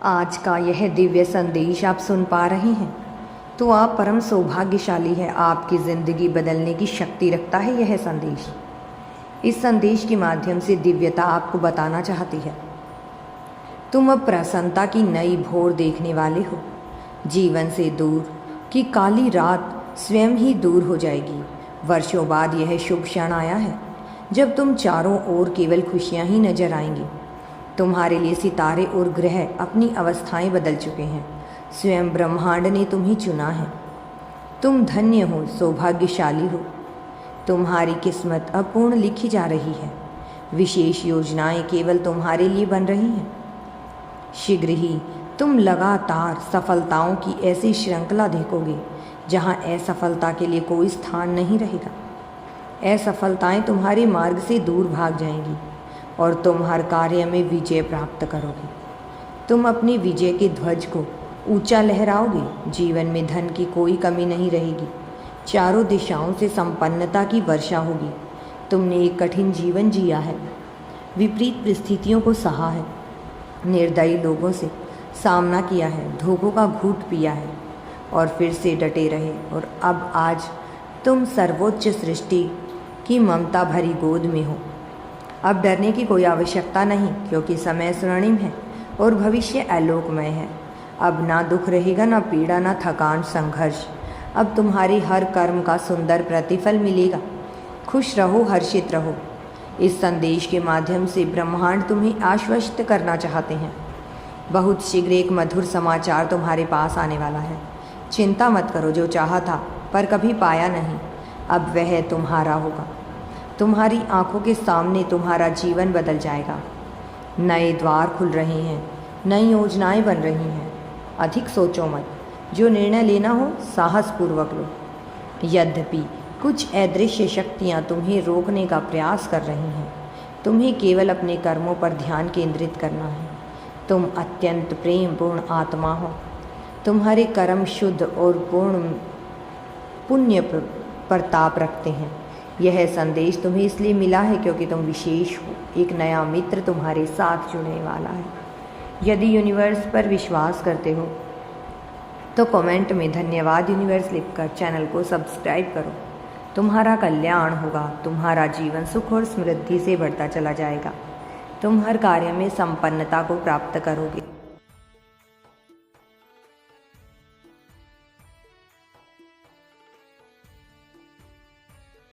आज का यह दिव्य संदेश आप सुन पा रहे हैं तो आप परम सौभाग्यशाली है। आपकी ज़िंदगी बदलने की शक्ति रखता है यह संदेश। इस संदेश के माध्यम से दिव्यता आपको बताना चाहती है, तुम अब प्रसन्नता की नई भोर देखने वाले हो। जीवन से दूर की काली रात स्वयं ही दूर हो जाएगी। वर्षों बाद यह शुभ क्षण आया है जब तुम चारों ओर केवल खुशियां ही नजर आएंगी। तुम्हारे लिए सितारे और ग्रह अपनी अवस्थाएं बदल चुके हैं। स्वयं ब्रह्मांड ने तुम्हें चुना है। तुम धन्य हो, सौभाग्यशाली हो। तुम्हारी किस्मत अब पूर्ण लिखी जा रही है। विशेष योजनाएं केवल तुम्हारे लिए बन रही हैं। शीघ्र ही तुम लगातार सफलताओं की ऐसी श्रृंखला देखोगे जहां असफलता के लिए कोई स्थान नहीं रहेगा। असफलताएं तुम्हारे मार्ग से दूर भाग जाएंगी और तुम हर कार्य में विजय प्राप्त करोगे। तुम अपनी विजय के ध्वज को ऊंचा लहराओगे। जीवन में धन की कोई कमी नहीं रहेगी। चारों दिशाओं से संपन्नता की वर्षा होगी। तुमने एक कठिन जीवन जिया है, विपरीत परिस्थितियों को सहा है, निर्दयी लोगों से सामना किया है, धोखों का घूंट पिया है और फिर से डटे रहे। और अब आज तुम सर्वोच्च सृष्टि की ममता भरी गोद में हो। अब डरने की कोई आवश्यकता नहीं, क्योंकि समय स्वर्णिम है और भविष्य आलोकमय है। अब ना दुख रहेगा, ना पीड़ा, ना थकान, संघर्ष। अब तुम्हारी हर कर्म का सुंदर प्रतिफल मिलेगा। खुश रहो, हर्षित रहो। इस संदेश के माध्यम से ब्रह्मांड तुम्हें आश्वस्त करना चाहते हैं। बहुत शीघ्र एक मधुर समाचार तुम्हारे पास आने वाला है। चिंता मत करो, जो चाहा था पर कभी पाया नहीं, अब वह तुम्हारा होगा। तुम्हारी आंखों के सामने तुम्हारा जीवन बदल जाएगा। नए द्वार खुल रहे हैं, नई योजनाएं बन रही हैं। अधिक सोचो मत, जो निर्णय लेना हो साहसपूर्वक लो। यद्यपि कुछ अदृश्य शक्तियां तुम्हें रोकने का प्रयास कर रही हैं, तुम्हें केवल अपने कर्मों पर ध्यान केंद्रित करना है। तुम अत्यंत प्रेमपूर्ण आत्मा हो। तुम्हारे कर्म शुद्ध और पूर्ण पुण्य प्रताप रखते हैं। यह संदेश तुम्हें इसलिए मिला है क्योंकि तुम विशेष हो। एक नया मित्र तुम्हारे साथ जुड़ने वाला है। यदि यूनिवर्स पर विश्वास करते हो तो कमेंट में धन्यवाद यूनिवर्स लिखकर चैनल को सब्सक्राइब करो। तुम्हारा कल्याण होगा। तुम्हारा जीवन सुख और समृद्धि से बढ़ता चला जाएगा। तुम हर कार्य में संपन्नता को प्राप्त करोगे।